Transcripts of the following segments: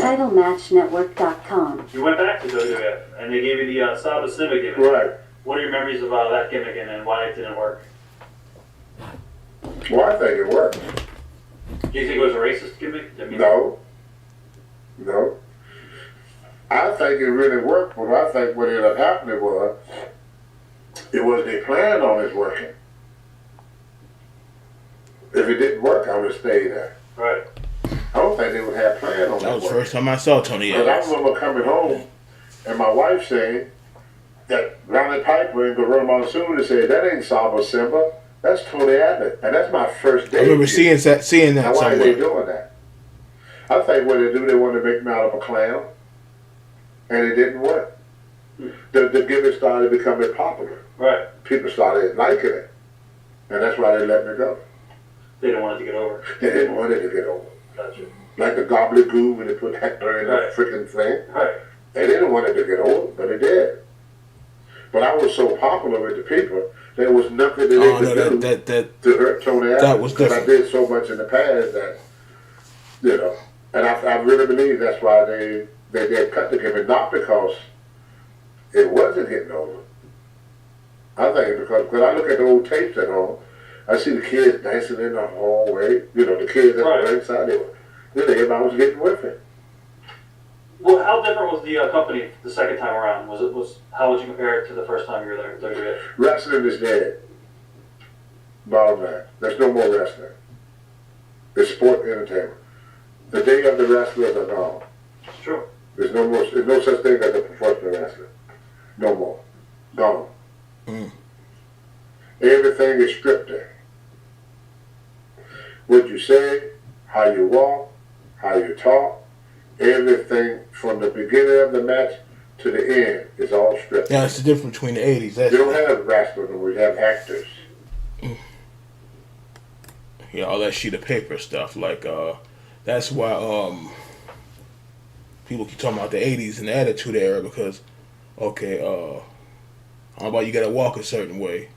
TitleMatchNetwork.com. You went back to WWF, and they gave you the Saba Simba gimmick. Right. What are your memories of that gimmick and why it didn't work? Well, I think it worked. Do you think it was a racist gimmick? No. I think it really worked, but I think what ended up happening was, it was they planned on it working. If it didn't work, I would have stayed there. Right. I don't think they would have planned on it. That was the first time I saw Tony But I Evans. remember coming home and my wife saying that Ronnie Piper and Gorilla Monsoon said, that ain't Saba Simba, that's Tony Evans. And that's my first day. I remember seeing that now, why somewhere. are they doing that? I think what they do, they want to make me out of a clown. And it didn't work. The gimmick started becoming popular. Right. People started liking it. And that's why they let me go. They didn't want it to get over. They didn't want it to get over. Gotcha. Like the gobbledygook when they put Hector in that freaking thing. Right. They didn't want it to get over, but it did. But I was so popular with the people, there was nothing that they could do to hurt Tony Evans. That was different. Because I did so much in the past that, you know, and I really believe that's why they cut the gimmick, not because it wasn't getting over. I think because I look at the old tapes at home, I see the kids dancing in the hallway. You know, the kids at the ringside, everybody was getting with it. Well, how different was the company the second time around? How would you compare it to the first time you were there at WWF? Wrestling is dead. Bottom line, there's no more wrestling. It's sport entertainment. The day of the wrestlers are gone. It's true. There's no more. There's no such thing as a professional wrestler. No more. Gone. Everything is scripted. What you say, how you walk, how you talk, everything from the beginning of the match to the end is all scripted. Yeah, it's the difference between the 80s. You don't have wrestlers, we have actors. Yeah, all that sheet of paper stuff. Like, that's why people keep talking about the 80s and the Attitude Era because, okay, how about you gotta walk a certain way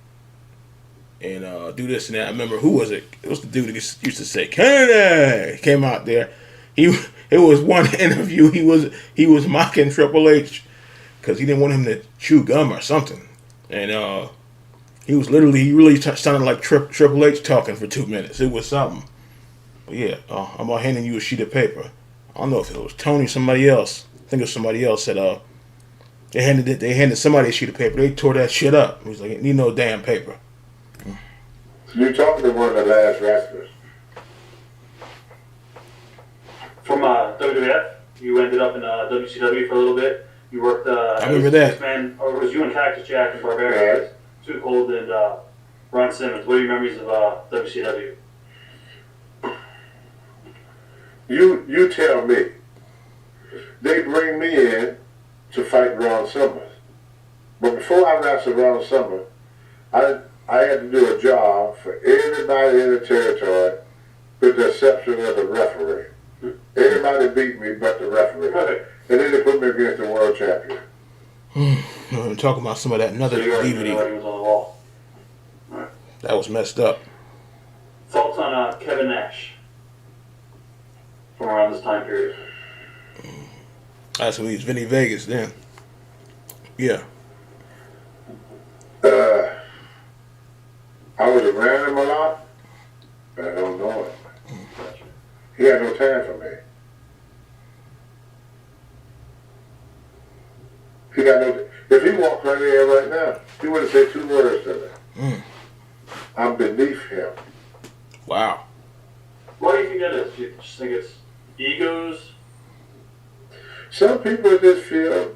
and do this and that. I remember, who was it? It was the dude that used to say, Kennedy! He came out there. It was one interview, he was mocking Triple H because he didn't want him to chew gum or something. And he really sounded like Triple H talking for 2 minutes. It was something. But yeah, I'm handing you a sheet of paper. I don't know if it was Tony or somebody else. I think it was somebody else that they handed somebody a sheet of paper. They tore that shit up. He was like, need no damn paper. You're talking to one of the last wrestlers. From WWF, you ended up in WCW for a little bit. You worked I remember that. Man, or it was you and Cactus Jack and Barbarian, Right. Too Cold and Ron Simmons. What are your memories of WCW? You tell me. They bring me in to fight Ron Simmons. But before I wrestled Ron Simmons, I had to do a job for everybody in the territory with the exception of the referee. Everybody beat me but the referee. Right. And then they put me against the world champion. We're talking about some of that another So you already DVD. knew he was on the wall. Right. That was messed up. Thoughts on Kevin Nash from around this time period? That's when he was Vinny Vegas then. Yeah. I was around him a lot, but I don't know him. He had no time for me. He got no. If he walked right here right now, he would have said 2 words to me. I'm beneath him. Wow. Why do you think that is? You just think it's egos? Some people just feel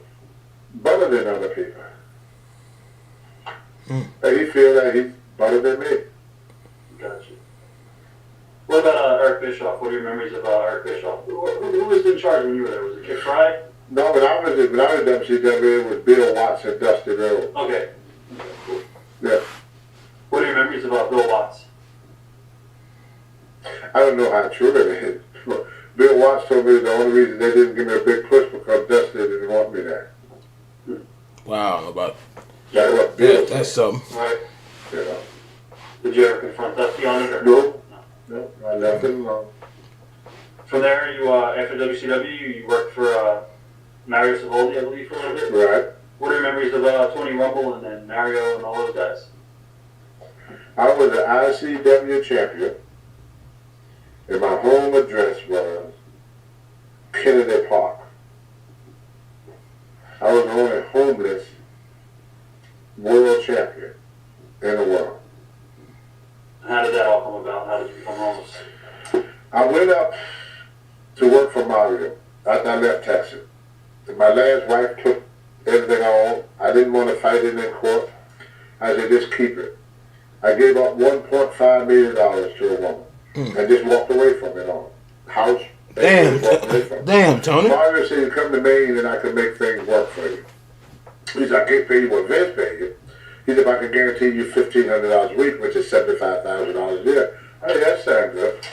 better than other people. And he feel that he's better than me. Gotcha. What about Eric Bischoff? What are your memories of Eric Bischoff? Who was in charge when you were there? Was it Kid Fry? No, when I was in WCW, it was Bill Watts and Dusty Rhodes. Okay. Cool. Yeah. What are your memories about Bill Watts? I don't know how true it is. Bill Watts told me the only reason they didn't give me a big push because Dusty didn't want me there. Wow, I don't know about That's what Bill that. That's something. Right. You know. Did you ever confront Dusty on it? Or? No, I left it alone. from there, you after WCW, you worked for Mario Savoldi, I believe, for a little bit. Right. What are your memories of Tony Rumble and then Mario and all those guys? I was the ICW champion, and my home address was Kennedy Park. I was the only homeless world champion in the world. How did that all come about? How did you become homeless? I went up to work for Mario after I left Texas. My last wife took everything on. I didn't want to fight it in court. I said, just keep it. I gave up $1.5 million to a woman and just walked away from it all. House. Damn, Tony. Mario said, you come to Maine and I can make things work for you. He said, I can't pay you what Vince paid you. He said, if I can guarantee you $1,500 a week, which is $75,000 a year. I said, that sounds good.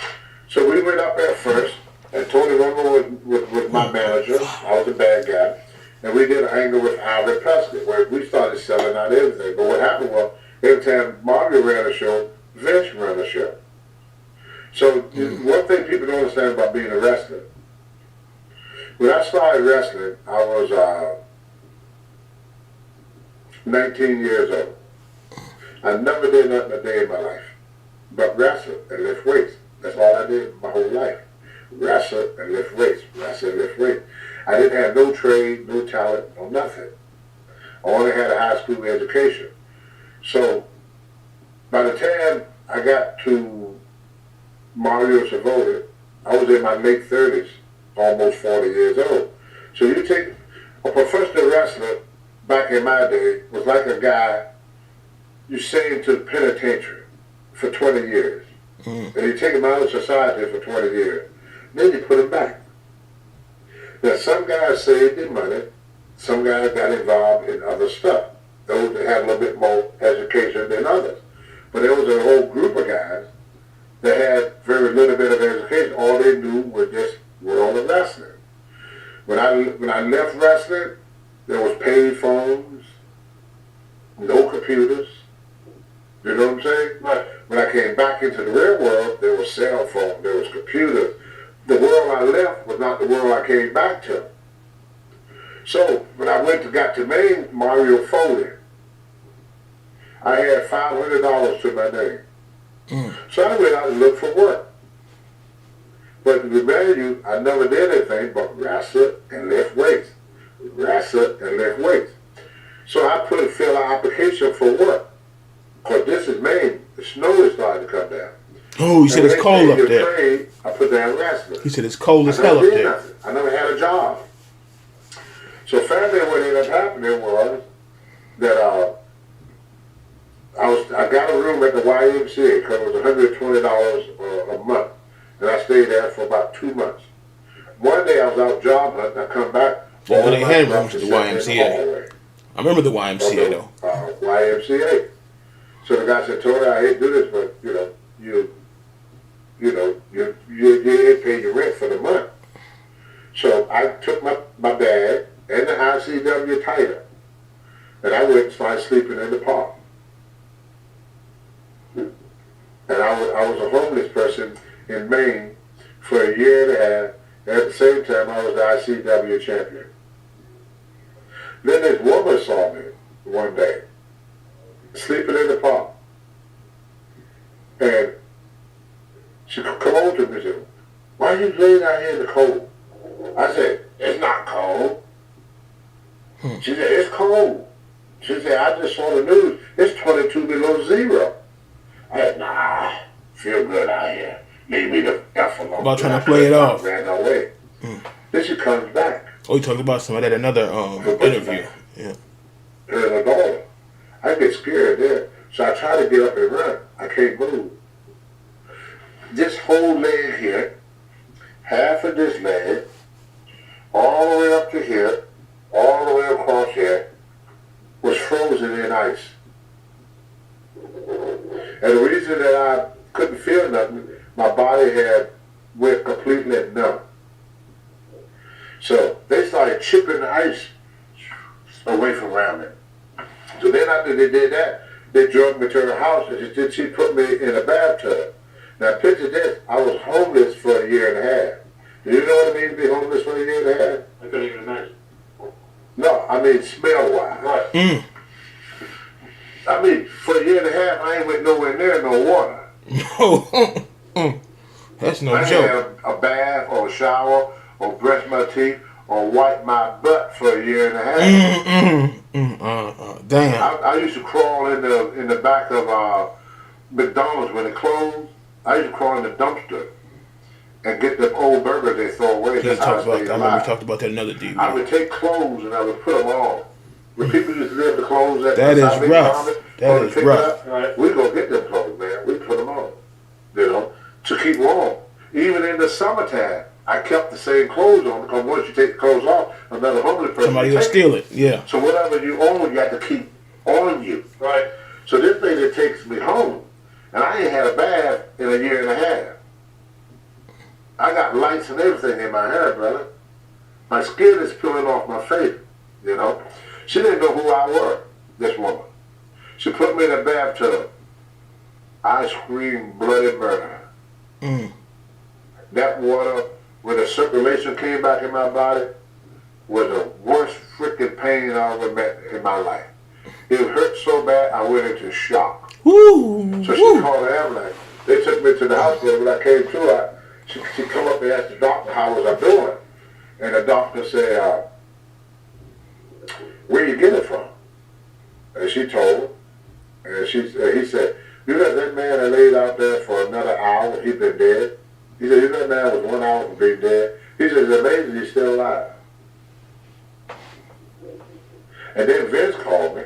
So we went up there first, and Tony Rumble was my manager. I was a bad guy. And we did an angle with Albert Prescott, where we started selling out everything. But what happened was, every time Mario ran a show, Vince ran a show. So one thing people don't understand about being a wrestler, when I started wrestling, I was 19 years old. I never did nothing a day in my life but wrestle and lift weights. That's all I did my whole life. Wrestle and lift weights. Wrestle and lift weights. I didn't have no trade, no talent, no nothing. I only had a high school education. So by the time I got to Mario Savoldi, I was in my late 30s, almost 40 years old. So you take a professional wrestler back in my day was like a guy you send to the penitentiary for 20 years. And you take him out of society for 20 years. Then you put him back. Now some guys saved their money, some guys got involved in other stuff. Those that had a little bit more education than others. But there was a whole group of guys that had very little bit of education. All they knew was just world of wrestling. When I left wrestling, there was paid phones, no computers. You know what I'm saying? Right. When I came back into the real world, there was cell phones, there was computers. The world I left was not the world I came back to. So when I got to Maine, Mario folded. I had $500 to my name. So I went out and looked for work. But to remind you, I never did anything but wrestle and lift weights. Wrestle and lift weights. So I fill out application for work. Because this is Maine. The snow is starting to come down. Oh, he said it's cold up there. Trade, I put down wrestling. He said it's cold as hell up there. Nothing. I never had a job. So finally what ended up happening was that I got a room at the YMCA because it was $120 a month. And I stayed there for about 2 months. One day I was out job hunting. I come back. Well, they had rooms at the YMCA. I remember the YMCA though. YMCA. So the guy said, Tony, I hate to do this, but you didn't pay your rent for the month. So I took my bag and the ICW title, and I went and started sleeping in the park. And I was a homeless person in Maine for a year and a half, and at the same time I was the ICW champion. Then this woman saw me one day, sleeping in the park. And she come over to me and said, why are you laying out here in the cold? I said, it's not cold. She said, it's cold. She said, I just saw the news. It's 22 below zero. I said, nah, feel good out here. Leave me the F alone. About trying to play it off. Ran away. Then she comes back. Oh, you talked about some of that in another interview. Yeah. Her and her daughter. I get scared there. So I try to get up and run. I can't move. This whole leg here, half of this leg, all the way up to here, all the way across here, was frozen in ice. And the reason that I couldn't feel nothing, my body went completely numb. So they started chipping the ice away from around me. So then after they did that, they drug me to her house and she put me in a bathtub. Now picture this, I was homeless for a year and a half. Do you know what it means to be homeless for a year and a half? I couldn't even imagine. No, I mean smell-wise. Right. Mm. I mean, for a year and a half, I ain't went nowhere near no water. No. That's no I ain't joke. had a bath or a shower or brush my teeth or wipe my butt for a year and a half. Damn. I used to crawl in the back of McDonald's when it closed. I used to crawl in the dumpster and get the old burgers they throw away. I That's how I remember stayed we alive. talked about that another day. I would take clothes and I would put them on. When people used to leave the clothes at That the is side rough. of That is rough. Right. we go get them clothes, man. We put them on, to keep warm. Even in the summertime, I kept the same clothes on because once you take the clothes off, another homeless person Somebody will will take steal it. Yeah. So whatever you own, you have to keep on you. Right. So this lady takes me home, and I ain't had a bath in a year and a half. I got lights and everything in my hair, brother. My skin is peeling off my face, She didn't know who I were, this woman. She put me in a bathtub. I screamed bloody murder. Mm. That water, when the circulation came back in my body, was the worst freaking pain I ever met in my life. It hurt so bad, I went into shock. Woo. So she Woo. called the ambulance. They took me to the hospital. When I came to, she come up and asked the doctor how was I doing. And the doctor said, where you get it from? And she told him. And he said, you know that man that laid out there for another hour, he'd been dead? He said, you know that man was 1 hour from being dead? He said, it's amazing he's still alive. And then Vince called me.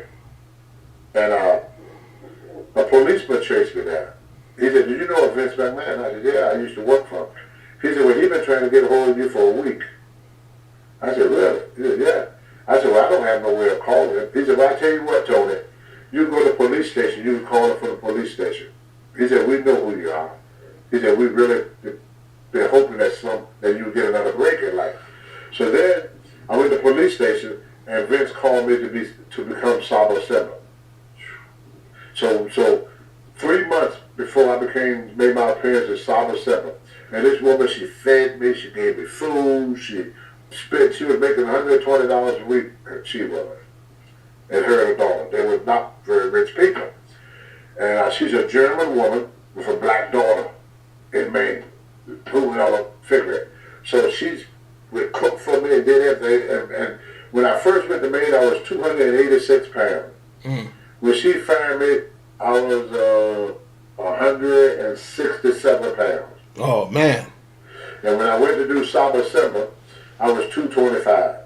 And a policeman chased me down. He said, did you know a Vince McMahon? I said, yeah, I used to work for him. He said, well, he's been trying to get a hold of you for a week. I said, really? He said, yeah. I said, well, I don't have no way of calling him. He said, well, I tell you what, Tony, you go to the police station, you can call him from the police station. He said, we know who you are. He said, we really been hoping that you get another break in life. So then I went to the police station, and Vince called me to become Saba Simba. So 3 months before I made my appearance as Saba Simba, and this woman, she fed me, she gave me food, she was making $120 a week, she was, and her and her daughter. They were not very rich people. And she's a German woman with a black daughter in Maine, $2 figure. So she would cook for me and did everything. And when I first went to Maine, I was 286 pounds. Mm. When she found me, I was 167 pounds. Oh, man. And when I went to do Saba Simba, I was 225.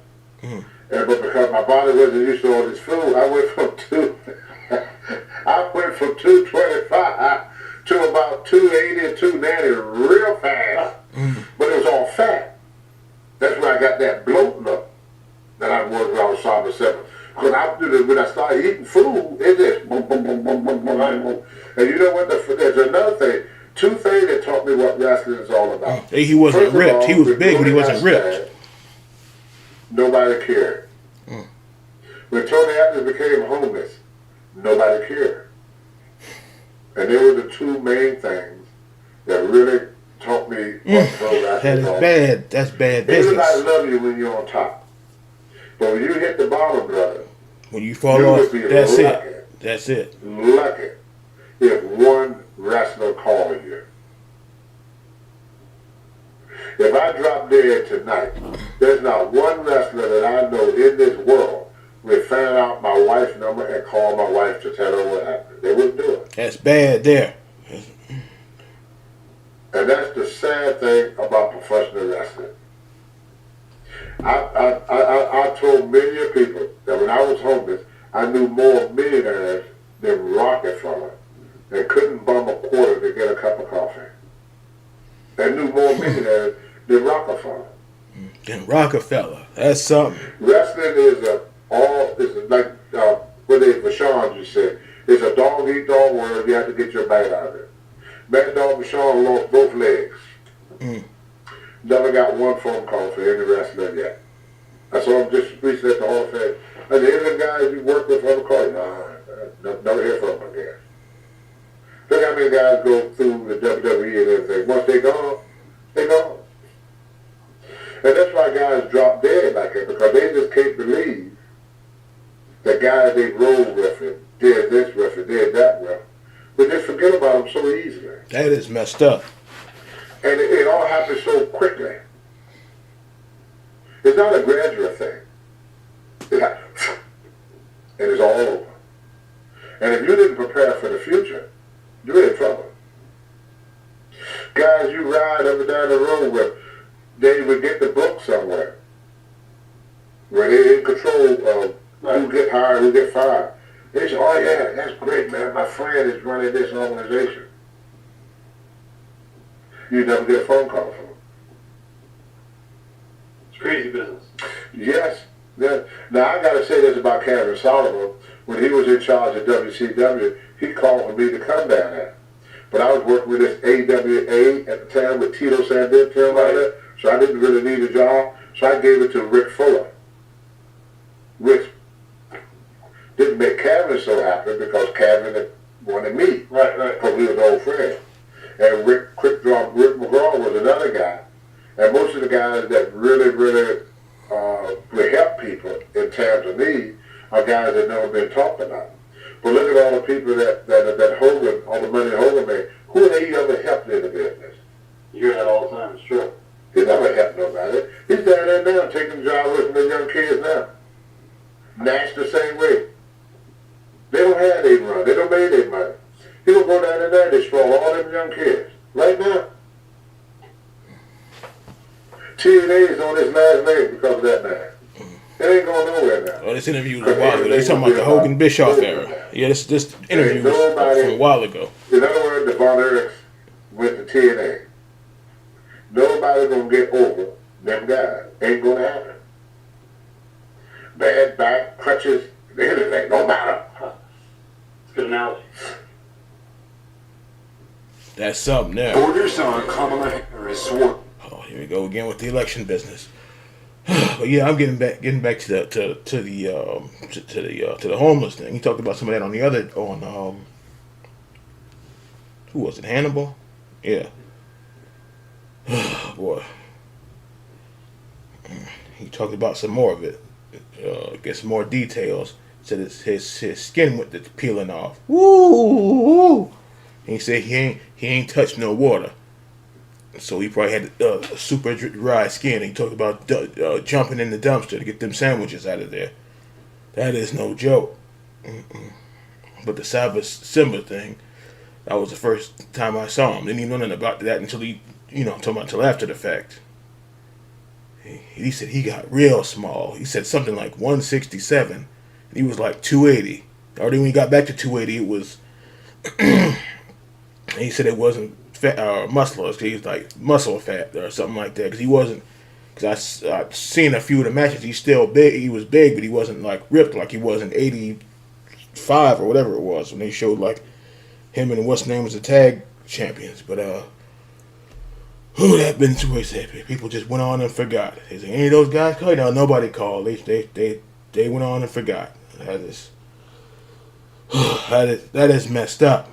Mm. But because my body wasn't used to all this food, I went from 225 to about 280 and 290 real fast. Mm. But it was all fat. That's where I got that bloating up that I was when I was Saba Simba. Because when I started eating food, it just boom, boom, boom, boom, boom, boom, boom, boom. And you know what? There's another thing. Two things that taught me what wrestling is all about. He wasn't First of ripped. all, He was when big, but he Tony wasn't got ripped. stabbed, nobody cared. Mm. When Tony Atlas became homeless, nobody cared. And they were the two main things that really taught me what pro wrestling That is is all bad. about. That's bad Everybody business. love you when you're on top. But when you hit the bottom, brother, When you fall you off, would be that's lucky. it. That's it. Lucky if one wrestler called you. If I drop dead tonight, there's not one wrestler that I know in this world would find out my wife's number and call my wife to tell her what happened. They wouldn't do it. That's bad there. And that's the sad thing about professional wrestling. I told many people that when I was homeless, I knew more millionaires than Rockefeller that couldn't bum a quarter to get a cup of coffee. I knew more millionaires than Rockefeller. Then Rockefeller. That's something. Wrestling is like what Vashon just said. It's a dog eat dog world. You have to get your bite out of it. Mad Dog Vashon lost both legs. Mm. Never got one phone call for any wrestler yet. I saw him just recently at the Hall of Fame. I said, any of the guys you work with on the call? No, never hear from them again. Look how many guys go through the WWE and everything. Once they gone, they gone. guys drop dead like that because they just can't believe the guys they rolled with and did this with and did that with. But just forget about them so easily. That is messed up. And it all happens so quickly. It's not a gradual thing. It happens. And it's all over. And if you didn't prepare for the future, you're in trouble. Guys you ride up and down the road with, they would get the book somewhere. Where they're in control of who get hired, who get fired. They say, oh yeah, that's great, man. My friend is running this organization. You never get a phone call from them. It's crazy business. Yes. Now I got to say this about Kevin Solomon. When he was in charge of WCW, he called for me to come down there. But I was working with this AWA at the time with Tito Sandin, like that. So I didn't really need a job. So I gave it to Rick Fuller, which didn't make Kevin so happy because Kevin wanted me. Right. Because we were old friends. And Rick McGraw was another guy. And most of the guys that really will help people in times of need are guys that never been talked about. But look at all the people that Hogan, all the money Hogan made. Who have he ever helped in the business? You hear that all the time, it's true. He never helped nobody. He's down there now taking jobs away from the young kids now. Nash the same way. They don't have their run. They don't make their money. He don't go down in there and destroy all them young kids. Right now. TNA is on his last leg because of that man. It ain't going nowhere now. Oh, this interview was a while ago. They talking about the Hogan Bischoff era. Yeah, this interview was from a while ago. In other words, the Von Erichs went to TNA. Nobody gonna get over them guys. Ain't gonna happen. Bad back, crutches, anything, no matter. It's a good analogy. That's something there. Orders on Kamala Harris swore. Oh, here we go again with the election business. But yeah, I'm getting back to the homeless thing. He talked about some of that on who was it? Hannibal? Yeah. Boy. He talked about some more of it. Get some more details. Said his skin went to peeling off. Woo! He said he ain't touched no water. So he probably had super dry skin. He talked about jumping in the dumpster to get them sandwiches out of there. That is no joke. But the Simba thing, that was the first time I saw him. Didn't even know nothing about that until until after the fact. He said he got real small. He said something like 167. He was like 280. Already when he got back to 280, it was. He said it wasn't fat, muscular. He was like muscle fat or something like that. Because he wasn't. Because I've seen a few of the matches. He's still big. He was big, but he wasn't like ripped like he was in 85 or whatever it was when they showed like him and what's name was the tag champions. But that been too said. People just went on and forgot. They said, any of those guys called? No, nobody called. They went on and forgot. That is messed up.